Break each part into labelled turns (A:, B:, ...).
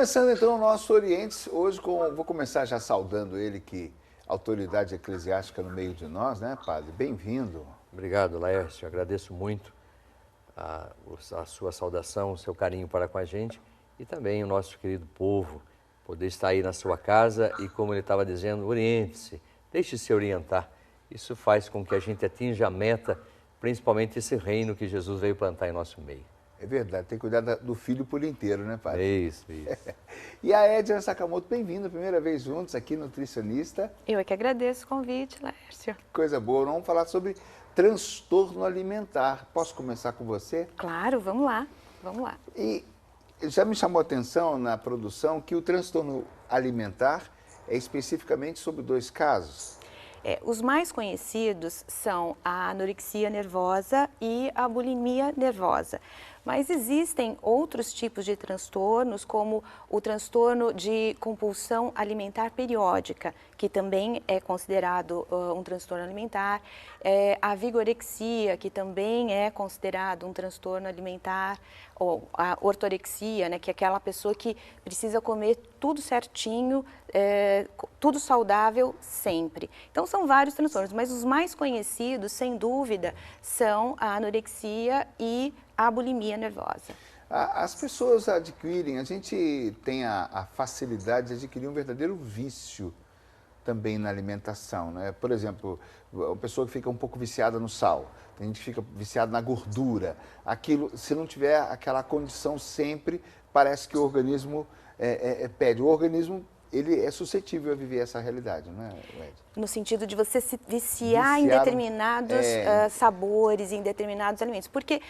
A: Começando então o nosso Orientes, hoje vou começar já saudando ele, que autoridade eclesiástica no meio de nós, né, padre? Bem-vindo.
B: Obrigado, Laércio. Agradeço muito a sua saudação, o seu carinho para com a gente e também o nosso querido povo, poder estar aí na sua casa e, como ele estava dizendo, oriente-se, deixe-se orientar. Isso faz com que a gente atinja a meta, principalmente esse reino que Jesus veio plantar em nosso meio.
A: É verdade, tem que cuidar do filho por inteiro, né, padre?
B: Isso.
A: E a Edna Sakamoto, bem-vinda, primeira vez juntos aqui, nutricionista.
C: Eu é que agradeço o convite, Laércio.
A: Coisa boa, vamos falar sobre transtorno alimentar. Posso começar com você?
C: Claro, vamos lá.
A: E já me chamou a atenção na produção que o transtorno alimentar é especificamente sobre 2 casos.
C: Os mais conhecidos são a anorexia nervosa e a bulimia nervosa. Mas existem outros tipos de transtornos, como o transtorno de compulsão alimentar periódica, que também é considerado um transtorno alimentar, a vigorexia, que também é considerado um transtorno alimentar, ou a ortorexia, né, que é aquela pessoa que precisa comer tudo certinho, tudo saudável sempre. Então são vários transtornos, mas os mais conhecidos, sem dúvida, são a anorexia e a bulimia nervosa.
A: As pessoas adquirem, a gente tem a facilidade de adquirir um verdadeiro vício também na alimentação, né? Por exemplo, a pessoa que fica um pouco viciada no sal, tem gente que fica viciada na gordura. Aquilo, se não tiver aquela condição sempre, parece que o organismo pede. O organismo, ele é suscetível a viver essa realidade, não é, Ed?
C: No sentido de você se viciar em determinados sabores, em determinados alimentos. Porque,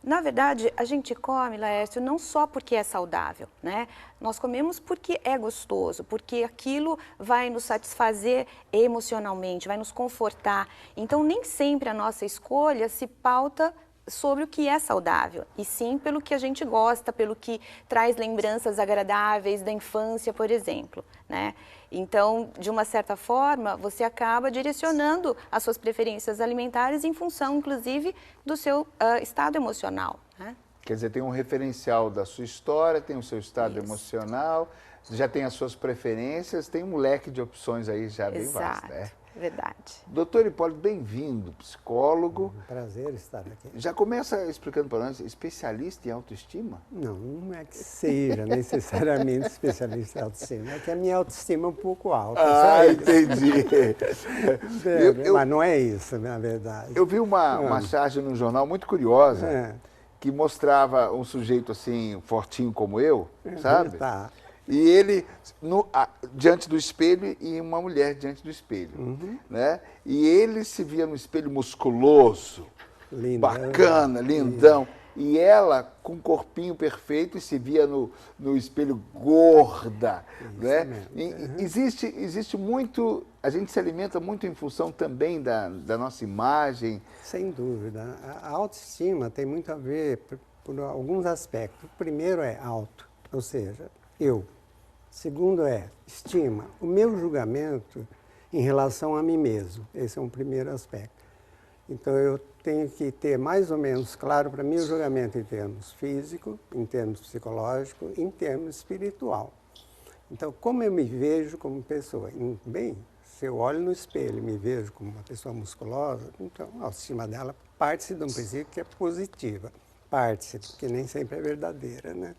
C: na verdade, a gente come, Laércio, não só porque é saudável, né? Nós comemos porque é gostoso, porque aquilo vai nos satisfazer emocionalmente, vai nos confortar. Então, nem sempre a nossa escolha se pauta sobre o que é saudável, e sim pelo que a gente gosta, pelo que traz lembranças agradáveis da infância, por exemplo, né? Então, de uma certa forma, você acaba direcionando as suas preferências alimentares em função, inclusive, do seu estado emocional, né?
A: Quer dizer, tem um referencial da sua história, tem o seu estado emocional, já tem as suas preferências, tem um leque de opções aí já bem vasto, né?
C: Verdade.
A: Doutor Hipólito, bem-vindo, psicólogo.
D: Prazer estar aqui.
A: Já começa explicando para nós, especialista em autoestima?
D: Não é que seja necessariamente especialista em autoestima, é que a minha autoestima é um pouco alta.
A: Entendi.
D: Mas não é isso, na verdade.
A: Eu vi uma charge no jornal muito curiosa, que mostrava um sujeito assim, fortinho como eu, sabe?
D: Tá.
A: E ele diante do espelho e uma mulher diante do espelho, né? E ele se via no espelho musculoso,
D: lindão,
A: bacana, lindão. E ela com um corpinho perfeito e se via no espelho gorda, né? Existe muito, a gente se alimenta muito em função também da nossa imagem.
D: Sem dúvida. A autoestima tem muito a ver por alguns aspectos. O primeiro é auto, ou seja, eu. Segundo é estima, o meu julgamento em relação a mim mesmo. Esse é um primeiro aspecto. Então, eu tenho que ter mais ou menos claro para mim o julgamento em termos físico, em termos psicológico, em termos espiritual. Então, como eu me vejo como pessoa? Bem, se eu olho no espelho e me vejo como uma pessoa musculosa, então a autoestima dela parte-se de um princípio que é positiva. Parte-se, porque nem sempre é verdadeira, né?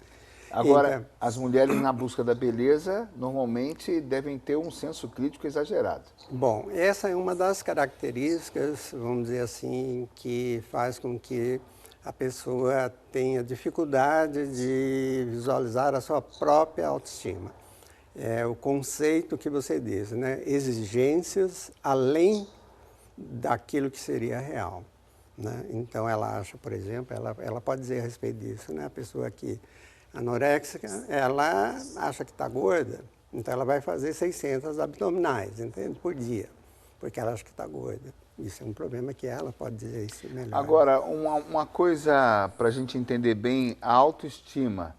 A: Agora,
D: então,
A: as mulheres na busca da beleza, normalmente devem ter um senso crítico exagerado.
D: Bom, essa é uma das características, vamos dizer assim, que faz com que a pessoa tenha dificuldade de visualizar a sua própria autoestima. É o conceito que você diz, né? Exigências além daquilo que seria real, né? Então, ela acha, por exemplo, ela pode dizer a respeito disso, né? A pessoa que anoréxica, ela acha que está gorda, então ela vai fazer 600 abdominais, entende? Por dia, porque ela acha que está gorda. Isso é um problema que ela pode dizer isso melhor.
A: Agora, uma coisa para a gente entender bem, a autoestima,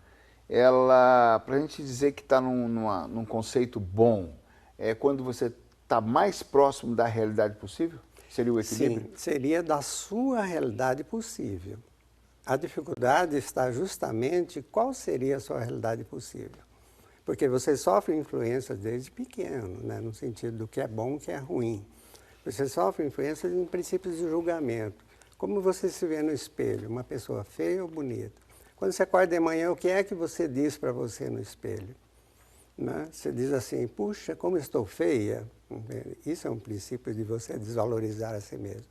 A: para a gente dizer que está num conceito bom, é quando você está mais próximo da realidade possível? Seria o equilíbrio?
D: Sim, seria da sua realidade possível. A dificuldade está justamente qual seria a sua realidade possível. Porque você sofre influências desde pequeno, né? No sentido do que é bom e o que é ruim. Você sofre influências em princípios de julgamento. Como você se vê no espelho, uma pessoa feia ou bonita? Quando você acorda de manhã, o que é que você diz para você no espelho? Né? Você diz assim, puxa, como estou feia. Isso é um princípio de você desvalorizar a si mesmo.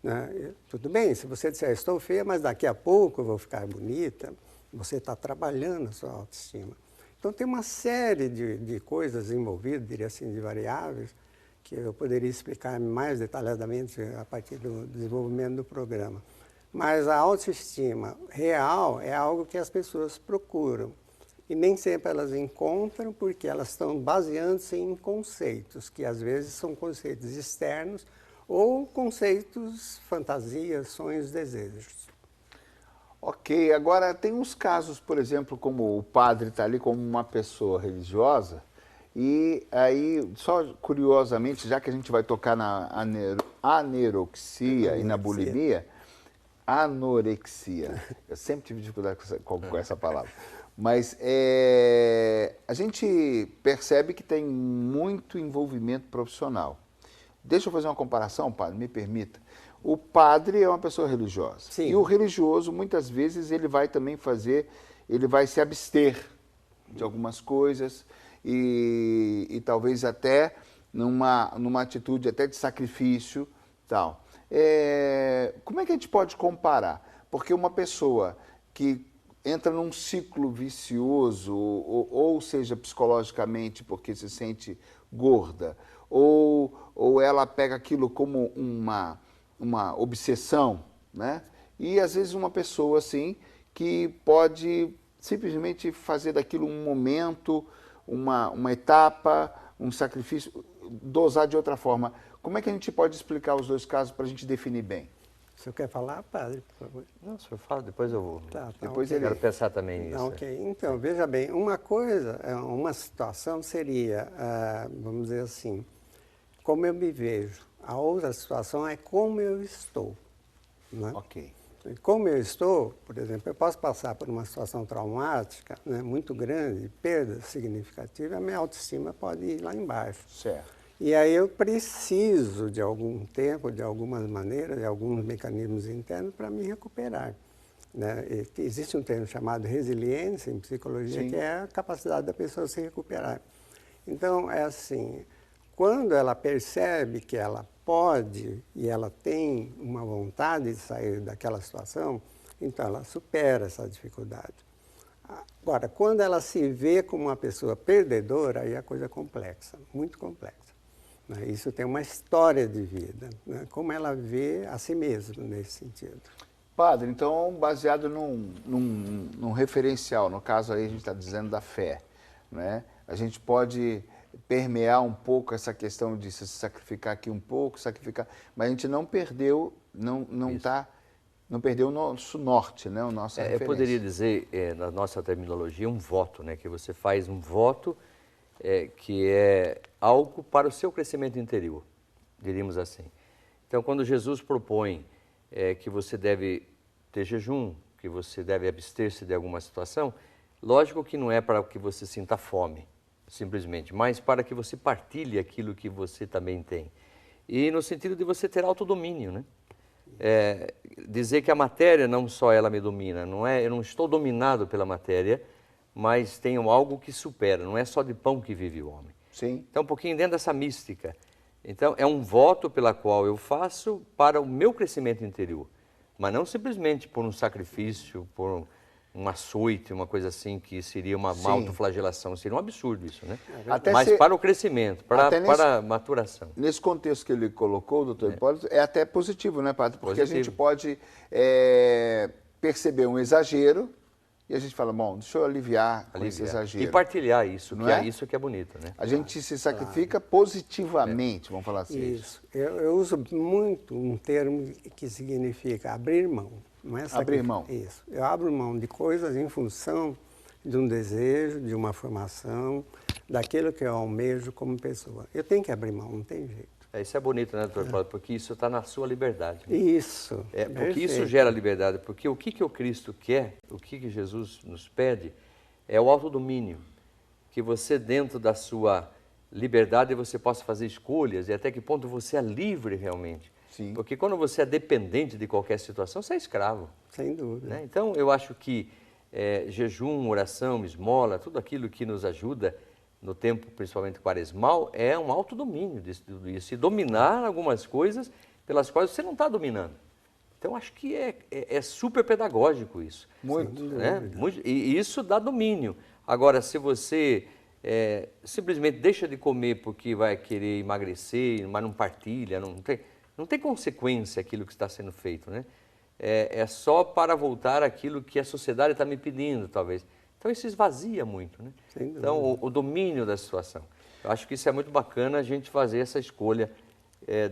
D: Né? Tudo bem, se você disser, estou feia, mas daqui a pouco eu vou ficar bonita, você está trabalhando a sua autoestima. Então tem uma série de coisas envolvidas, diria assim, de variáveis, que eu poderia explicar mais detalhadamente a partir do desenvolvimento do programa. Mas a autoestima real é algo que as pessoas procuram. E nem sempre elas encontram porque elas estão baseando-se em conceitos, que às vezes são conceitos externos ou conceitos, fantasias, sonhos, desejos.
A: Ok, agora tem uns casos, por exemplo, como o padre está ali como uma pessoa religiosa, e aí, só curiosamente, já que a gente vai tocar na anorexia e na bulimia, anorexia, eu sempre tive dificuldade com essa palavra, mas a gente percebe que tem muito envolvimento profissional. Deixa eu fazer uma comparação, padre, me permita. O padre é uma pessoa religiosa.
D: Sim.
A: E o religioso, muitas vezes, ele vai também ele vai se abster de algumas coisas e talvez até numa atitude até de sacrifício, tal. Como é que a gente pode comparar? Porque uma pessoa que entra num ciclo vicioso, ou seja, psicologicamente porque se sente gorda, ou ela pega aquilo como uma obsessão, né? E às vezes uma pessoa assim que pode simplesmente fazer daquilo um momento, uma etapa, um sacrifício, dosar de outra forma. Como é que a gente pode explicar os dois casos para a gente definir bem?
D: O senhor quer falar, padre, por favor?
B: Não, o senhor fala, depois eu vou.
A: Depois
B: Eu quero pensar também nisso.
D: Ok, então, veja bem, uma situação seria, vamos dizer assim, como eu me vejo. A outra situação é como eu estou. Né?
A: Ok.
D: Como eu estou, por exemplo, eu posso passar por uma situação traumática, né, muito grande, perda significativa, a minha autoestima pode ir lá embaixo.
A: Certo.
D: E aí eu preciso de algum tempo, de algumas maneiras, de alguns mecanismos internos para me recuperar. Né? Existe um termo chamado resiliência em psicologia,
A: Sim.
D: que é a capacidade da pessoa se recuperar. Então, é assim, quando ela percebe que ela pode e ela tem uma vontade de sair daquela situação, então ela supera essa dificuldade. Agora, quando ela se vê como uma pessoa perdedora, aí a coisa é complexa, muito complexa. Isso tem uma história de vida, né? Como ela vê a si mesma nesse sentido.
A: Padre, então, baseado num referencial, no caso aí a gente está dizendo da fé, né? A gente pode permear um pouco essa questão de se sacrificar aqui um pouco, sacrificar, mas a gente não perdeu, não perdeu o nosso norte, né? O nosso
B: Eu poderia dizer, na nossa terminologia, um voto, né? Que você faz um voto que é algo para o seu crescimento interior, diríamos assim. Então, quando Jesus propõe que você deve ter jejum, que você deve abster-se de alguma situação, lógico que não é para que você sinta fome, simplesmente, mas para que você partilhe aquilo que você também tem. E no sentido de você ter autodomínio, né? Dizer que a matéria não só ela me domina, eu não estou dominado pela matéria, mas tenho algo que supera, não é só de pão que vive o homem.
A: Sim.
B: Então, um pouquinho dentro dessa mística. Então, é um voto pela qual eu faço para o meu crescimento interior, mas não simplesmente por um sacrifício, por um açoite, uma coisa assim, que seria uma autoflagelação, seria um absurdo isso, né? Mas para o crescimento, para a maturação.
A: Nesse contexto que ele colocou, doutor Hipólito, é até positivo, né, padre? Porque
B: positivo.
A: A gente pode perceber um exagero e a gente fala, bom, deixa eu aliviar com esse exagero.
B: E partilhar isso,
A: não
B: que é isso que é bonito, né?
A: A gente se sacrifica positivamente, vamos falar assim.
D: Isso. Eu uso muito um termo que significa abrir mão. Não é
A: abrir mão.
D: Isso. Eu abro mão de coisas em função de um desejo, de uma formação, daquilo que eu almejo como pessoa. Eu tenho que abrir mão, não tem jeito.
B: Isso é bonito, né, doutor Paulo? Porque isso está na sua liberdade. Né?
D: Isso.
B: Porque isso gera liberdade. Porque o que o Cristo quer, o que Jesus nos pede, é o autodomínio. que você, dentro da sua liberdade, você possa fazer escolhas e até que ponto você é livre realmente.
A: Sim.
B: Porque quando você é dependente de qualquer situação, você é escravo.
D: Sem dúvida.
B: Né? Então, eu acho que jejum, oração, esmola, tudo aquilo que nos ajuda no tempo, principalmente quaresmal, é um autodomínio disso, e dominar algumas coisas pelas quais você não está dominando. Então, acho que é super pedagógico isso.
A: Muito.
B: Né? E isso dá domínio. Agora, se você simplesmente deixa de comer porque vai querer emagrecer, mas não partilha, não tem consequência aquilo que está sendo feito, né? É só para voltar àquilo que a sociedade está me pedindo, talvez. Então, isso esvazia muito, né? Então, o domínio da situação. Eu acho que isso é muito bacana, a gente fazer essa escolha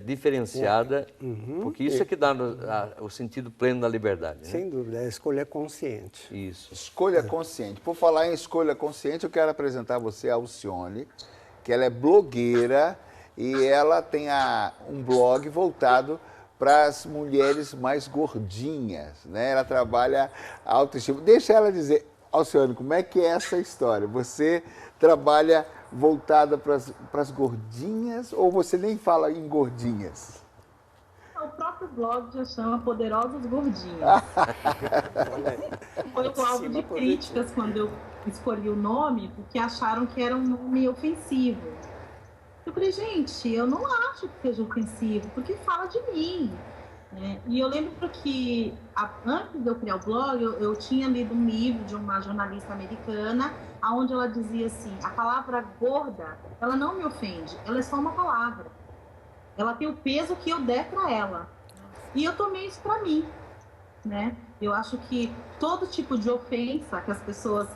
B: diferenciada, porque isso é que dá o sentido pleno da liberdade. Né?
D: Sem dúvida, a escolha consciente.
B: Isso.
A: Escolha consciente. Por falar em escolha consciente, eu quero apresentar você a Alcione, que ela é blogueira e ela tem um blog voltado para as mulheres mais gordinhas, né? Ela trabalha a autoestima. Deixa ela dizer, Alcione, como é que é essa história? Você trabalha voltada para as gordinhas ou você nem fala em gordinhas?
E: O próprio blog já chama Poderosas Gordinhas. Foi um alvo de críticas quando eu escolhi o nome, porque acharam que era um nome ofensivo. Eu falei, gente, eu não acho que seja ofensivo, porque fala de mim. Né? E eu lembro que, antes de eu criar o blog, eu tinha lido um livro de uma jornalista americana, onde ela dizia assim, a palavra gorda, ela não me ofende, ela é só uma palavra. Ela tem o peso que eu der para ela. E eu tomei isso para mim. Né? Eu acho que todo tipo de ofensa que as pessoas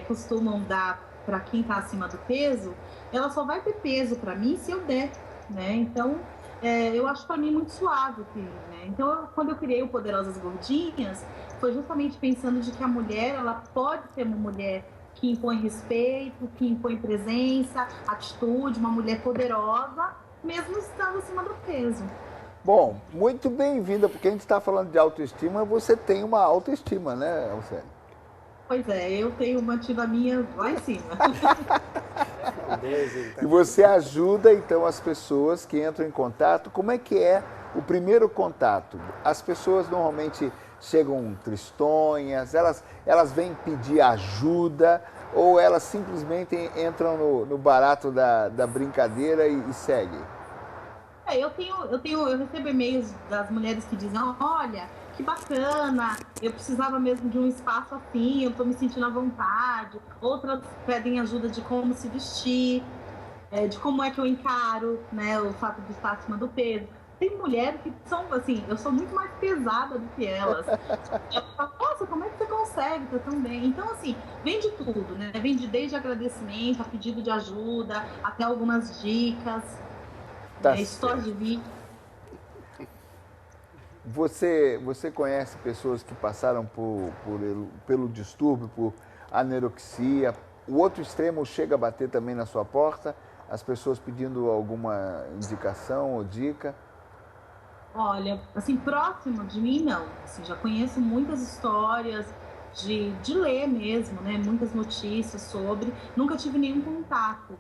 E: costumam dar para quem está acima do peso, ela só vai ter peso para mim se eu der. Né? Então, eu acho para mim muito suave. Né? Então, quando eu criei o Poderosas Gordinhas, foi justamente pensando de que a mulher, ela pode ser uma mulher que impõe respeito, que impõe presença, atitude, uma mulher poderosa, mesmo estando acima do peso.
A: Bom, muito bem-vinda, porque a gente está falando de autoestima, você tem uma autoestima, né, Alcione?
E: Pois é, eu tenho mantido a minha lá em cima.
A: E você ajuda, então, as pessoas que entram em contato. Como é que é o primeiro contato? As pessoas normalmente chegam tristonhas, elas vêm pedir ajuda ou elas simplesmente entram no barato da brincadeira e seguem?
E: Eu recebo e-mails das mulheres que dizem, olha, que bacana, eu precisava mesmo de um espaço assim, eu estou me sentindo à vontade. Outras pedem ajuda de como se vestir, de como é que eu encaro, né, o fato de estar acima do peso. Tem mulheres que são, assim, eu sou muito mais pesada do que elas. Eu falo, nossa, como é que você consegue? Tá tão bem. Então, assim, vem de tudo, né? Vem desde agradecimento, a pedido de ajuda, até algumas dicas, história de vida.
A: Você conhece pessoas que passaram pelo distúrbio, por anorexia? O outro extremo chega a bater também na sua porta? As pessoas pedindo alguma indicação ou dica?
E: Olha, assim, próximo de mim, não. Assim, já conheço muitas histórias de ler mesmo, né? Muitas notícias sobre. Nunca tive nenhum contato,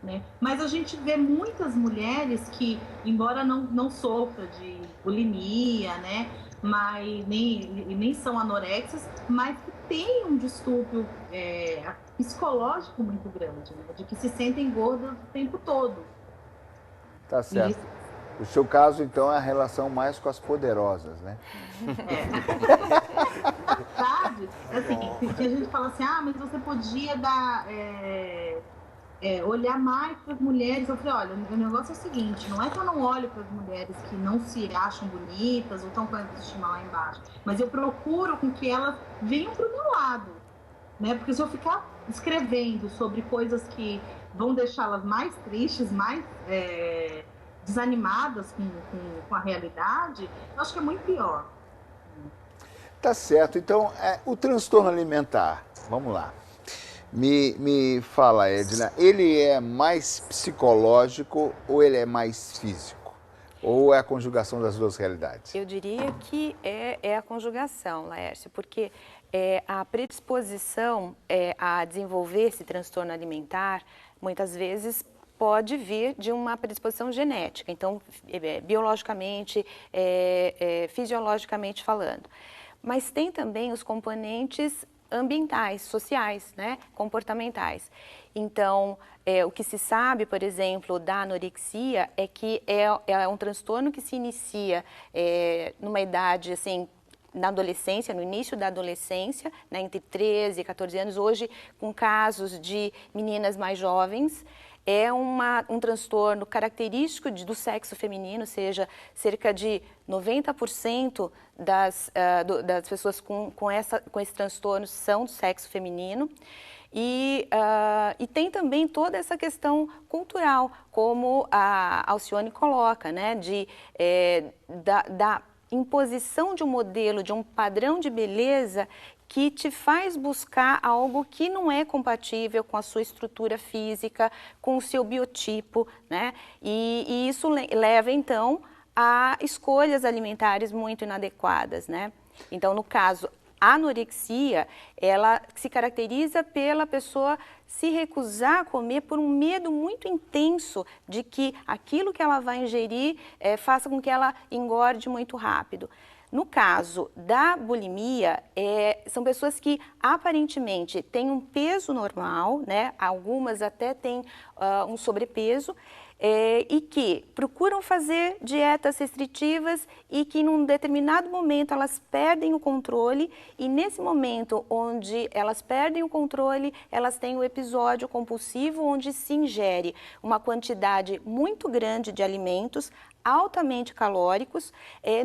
E: né? Mas a gente vê muitas mulheres que, embora não sofra de bulimia, né? Mas nem são anoréxicas, mas que têm um distúrbio psicológico muito grande, né? De que se sentem gordas o tempo todo.
A: Tá certo. O seu caso, então, é a relação mais com as poderosas, né?
E: Na verdade, assim, que a gente fala assim, mas você podia olhar mais para as mulheres. Eu falei, olha, o negócio é o seguinte, não é que eu não olho para as mulheres que não se acham bonitas ou estão com a autoestima lá embaixo, mas eu procuro com que elas venham para o meu lado, né? Porque se eu ficar escrevendo sobre coisas que vão deixá-las mais tristes, mais desanimadas com a realidade, eu acho que é muito pior.
A: Tá certo. Então, o transtorno alimentar, vamos lá. Me fala, Edna, ele é mais psicológico ou ele é mais físico? Ou é a conjugação das duas realidades?
C: Eu diria que é a conjugação, Laércio, porque a predisposição a desenvolver esse transtorno alimentar, muitas vezes, pode vir de uma predisposição genética, então, biologicamente, fisiologicamente falando. Mas tem também os componentes ambientais, sociais, né, comportamentais. Então, o que se sabe, por exemplo, da anorexia é que é um transtorno que se inicia numa idade, assim, na adolescência, no início da adolescência, né, entre 13 e 14 anos, hoje com casos de meninas mais jovens. É um transtorno característico do sexo feminino, ou seja, cerca de 90% das pessoas com esse transtorno são do sexo feminino. E tem também toda essa questão cultural, como a Alcione coloca, né, da imposição de um modelo, de um padrão de beleza que te faz buscar algo que não é compatível com a sua estrutura física, com o seu biotipo, né? E isso leva, então, a escolhas alimentares muito inadequadas, né? Então, no caso, a anorexia, ela se caracteriza pela pessoa se recusar a comer por um medo muito intenso de que aquilo que ela vai ingerir faça com que ela engorde muito rápido. No caso da bulimia, são pessoas que aparentemente têm um peso normal, né? Algumas até têm um sobrepeso, e que procuram fazer dietas restritivas e que num determinado momento elas perdem o controle, e nesse momento onde elas perdem o controle, elas têm o episódio compulsivo onde se ingere uma quantidade muito grande de alimentos altamente calóricos,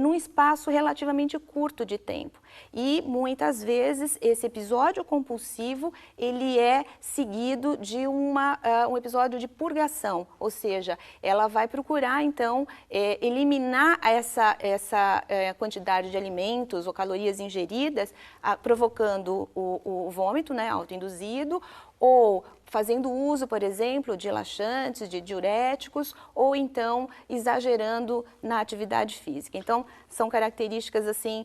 C: num espaço relativamente curto de tempo. E muitas vezes esse episódio compulsivo ele é seguido de um episódio de purgação, ou seja, ela vai procurar então eliminar essa quantidade de alimentos ou calorias ingeridas, provocando o vômito, né, autoinduzido, ou fazendo uso, por exemplo, de laxantes, de diuréticos, ou então exagerando na atividade física. Então, são características assim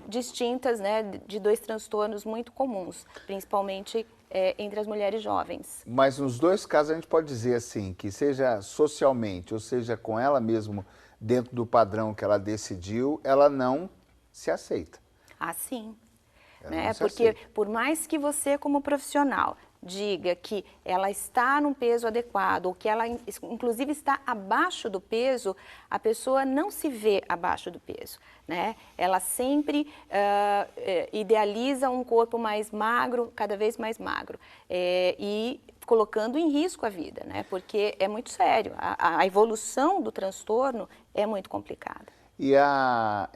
C: distintas, né, de dois transtornos muito comuns, principalmente entre as mulheres jovens.
A: Mas nos dois casos a gente pode dizer assim, que seja socialmente, ou seja com ela mesmo, dentro do padrão que ela decidiu, ela não se aceita.
C: Ah, sim.
A: Né?
C: Porque por mais que você, como profissional, diga que ela está num peso adequado, ou que ela inclusive está abaixo do peso, a pessoa não se vê abaixo do peso, né? Ela sempre idealiza um corpo mais magro, cada vez mais magro, e colocando em risco a vida, né? Porque é muito sério, a evolução do transtorno é muito complicada.
A: E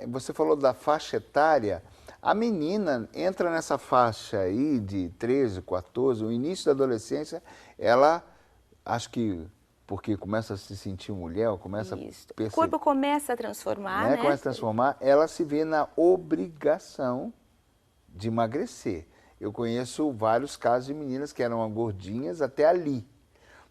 A: você falou da faixa etária. A menina entra nessa faixa aí de 13, 14, o início da adolescência, ela, acho que porque começa a se sentir mulher, começa
C: Isso.
A: a perceber...
C: O corpo começa a transformar, né?
A: Começa a transformar, ela se vê na obrigação de emagrecer. Eu conheço vários casos de meninas que eram gordinhas até ali.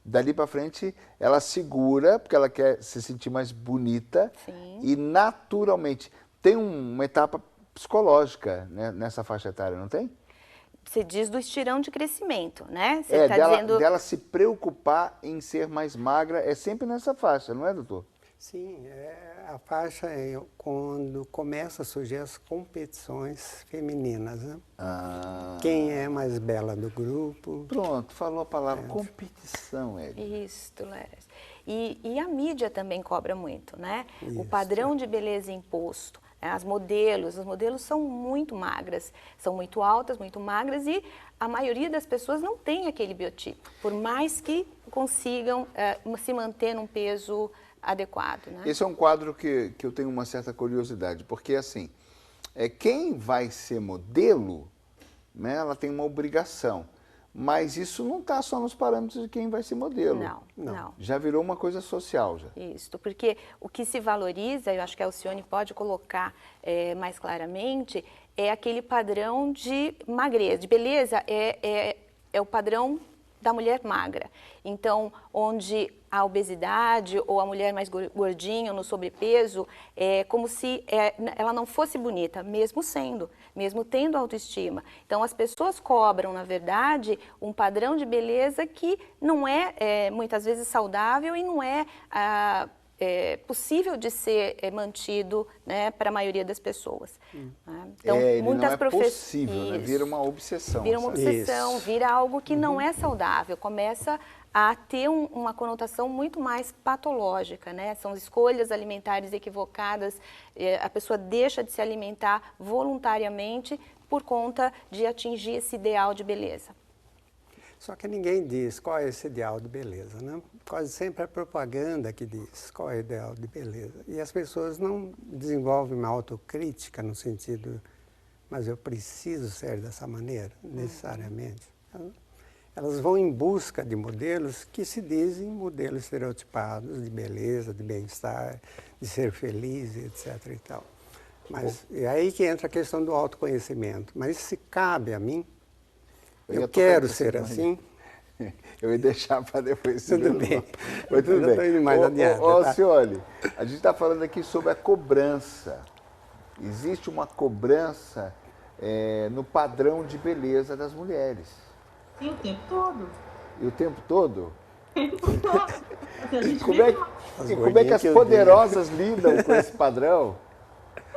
A: Dali para frente, ela segura, porque ela quer se sentir mais bonita.
C: Sim.
A: E naturalmente, tem uma etapa psicológica, né, nessa faixa etária, não tem?
C: Você diz do estirão de crescimento, né? Você tá dizendo...
A: dela se preocupar em ser mais magra, é sempre nessa faixa, não é, doutor?
D: Sim, a faixa é quando começa a surgir as competições femininas, né? Quem é mais bela do grupo.
A: Pronto, falou a palavra competição, Ed.
C: Isso, Léris. E a mídia também cobra muito, né?
D: Isso.
C: O padrão de beleza imposto. As modelos são muito magras, são muito altas, muito magras, e a maioria das pessoas não tem aquele biotipo, por mais que consigam se manter num peso adequado, né?
A: Esse é um quadro que eu tenho uma certa curiosidade, porque assim, quem vai ser modelo, né, ela tem uma obrigação, mas isso não está só nos parâmetros de quem vai ser modelo.
C: Não.
A: Já virou uma coisa social, já.
C: Isso, porque o que se valoriza, eu acho que a Alcione pode colocar mais claramente, é aquele padrão de magreza, de beleza, é o padrão da mulher magra. Então, onde a obesidade ou a mulher mais gordinha ou no sobrepeso é como se ela não fosse bonita, mesmo sendo, mesmo tendo autoestima. Então, as pessoas cobram, na verdade, um padrão de beleza que não é, muitas vezes saudável e não é possível de ser mantido, né, para a maioria das pessoas. Né? Então, muitas
A: não é possível, né? Vira uma obsessão.
C: Vira uma obsessão, vira algo que não é saudável, começa a ter uma conotação muito mais patológica, né? São escolhas alimentares equivocadas, a pessoa deixa de se alimentar voluntariamente por conta de atingir esse ideal de beleza.
D: Só que ninguém diz qual é esse ideal de beleza, né? Quase sempre é a propaganda que diz qual é o ideal de beleza. E as pessoas não desenvolvem uma autocrítica no sentido, mas eu preciso ser dessa maneira, necessariamente. Elas vão em busca de modelos que se dizem modelos estereotipados de beleza, de bem-estar, de ser feliz, etc. e tal. Mas é aí que entra a questão do autoconhecimento. Mas se cabe a mim, eu quero ser assim.
A: Eu ia deixar para depois.
D: Tudo bem.
A: Mas tudo bem.
D: Estou indo mais adiante.
A: Alcione, a gente está falando aqui sobre a cobrança. Existe uma cobrança no padrão de beleza das mulheres.
E: Sim, o tempo todo.
A: E o tempo todo?
E: O tempo todo. Assim, a gente
A: Como é que as poderosas lidam com esse padrão?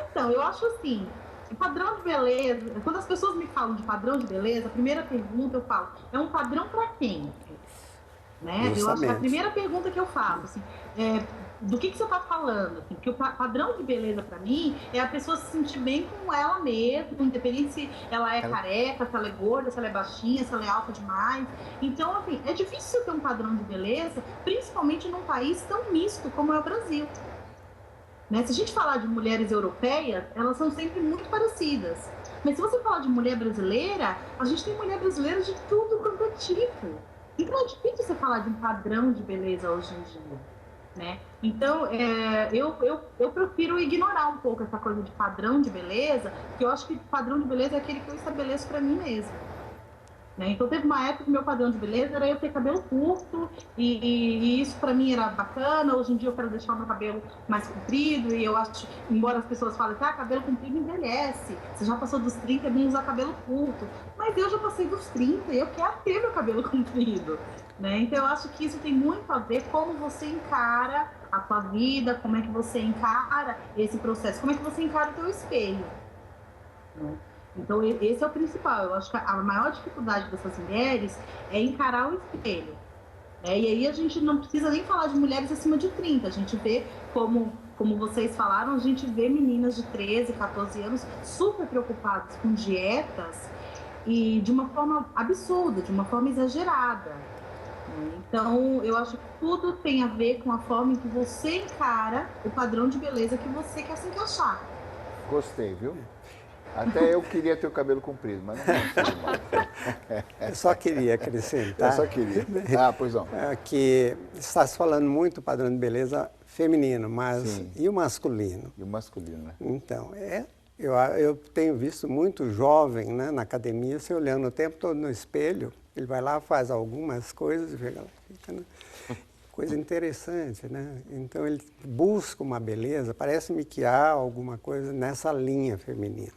E: Então, eu acho assim, o padrão de beleza, quando as pessoas me falam de padrão de beleza, a primeira pergunta eu falo, é um padrão para quem? Né? Eu acho que a primeira pergunta que eu faço, assim, do que você está falando? Assim, porque o padrão de beleza para mim é a pessoa se sentir bem com ela mesma, independente se ela é careca, se ela é gorda, se ela é baixinha, se ela é alta demais. Então, assim, é difícil ter um padrão de beleza, principalmente num país tão misto como é o Brasil. Né? Se a gente falar de mulheres europeias, elas são sempre muito parecidas. Mas se você falar de mulher brasileira, a gente tem mulher brasileira de tudo quanto é tipo. Então é difícil você falar de um padrão de beleza hoje em dia. Né? Então, eu prefiro ignorar um pouco essa coisa de padrão de beleza, porque eu acho que padrão de beleza é aquele que eu estabeleço para mim mesma. Né? Então, teve uma época que meu padrão de beleza era eu ter cabelo curto, e isso para mim era bacana. Hoje em dia eu quero deixar o meu cabelo mais comprido, e eu acho, embora as pessoas falem que cabelo comprido envelhece, você já passou dos 30, é bem usar cabelo curto. Mas eu já passei dos 30 e eu quero ter meu cabelo comprido. Né? Então, eu acho que isso tem muito a ver como você encara a tua vida, como é que você encara esse processo, como é que você encara o teu espelho. Né? Então, esse é o principal. Eu acho que a maior dificuldade dessas mulheres é encarar o espelho. Né? E aí a gente não precisa nem falar de mulheres acima de 30. A gente vê, como vocês falaram, a gente vê meninas de 13, 14 anos super preocupadas com dietas e de uma forma absurda, de uma forma exagerada. Então, eu acho que tudo tem a ver com a forma em que você encara o padrão de beleza que você quer se encaixar.
A: Gostei, viu? Até eu queria ter o cabelo comprido, mas não consigo mais.
D: Eu só queria acrescentar.
A: Eu só queria. Pois não.
D: Que está se falando muito do padrão de beleza feminino, mas
A: Sim.
D: E o masculino?
A: E o masculino, né?
D: Então, eu tenho visto muito jovem, né, na academia, se olhando o tempo todo no espelho. Ele vai lá, faz algumas coisas e fica, né? Coisa interessante, né? Então ele busca uma beleza, parece-me que há alguma coisa nessa linha feminina.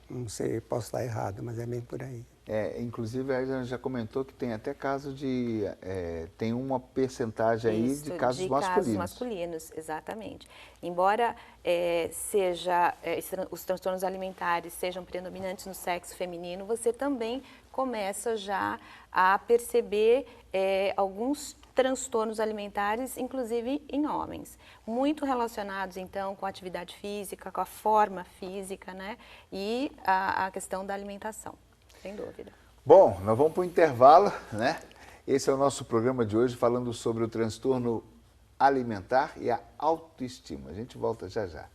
D: Não sei, posso estar errado, mas é bem por aí.
A: Inclusive, a gente já comentou que tem até caso de... tem uma percentagem aí de casos masculinos.
C: Casos masculinos, exatamente. Embora os transtornos alimentares sejam predominantes no sexo feminino, você também começa já a perceber alguns transtornos alimentares, inclusive em homens, muito relacionados então com a atividade física, com a forma física, né? E a questão da alimentação, sem dúvida.
A: Bom, nós vamos para o intervalo, né? Esse é o nosso programa de hoje, falando sobre o transtorno alimentar e a autoestima. A gente volta já já.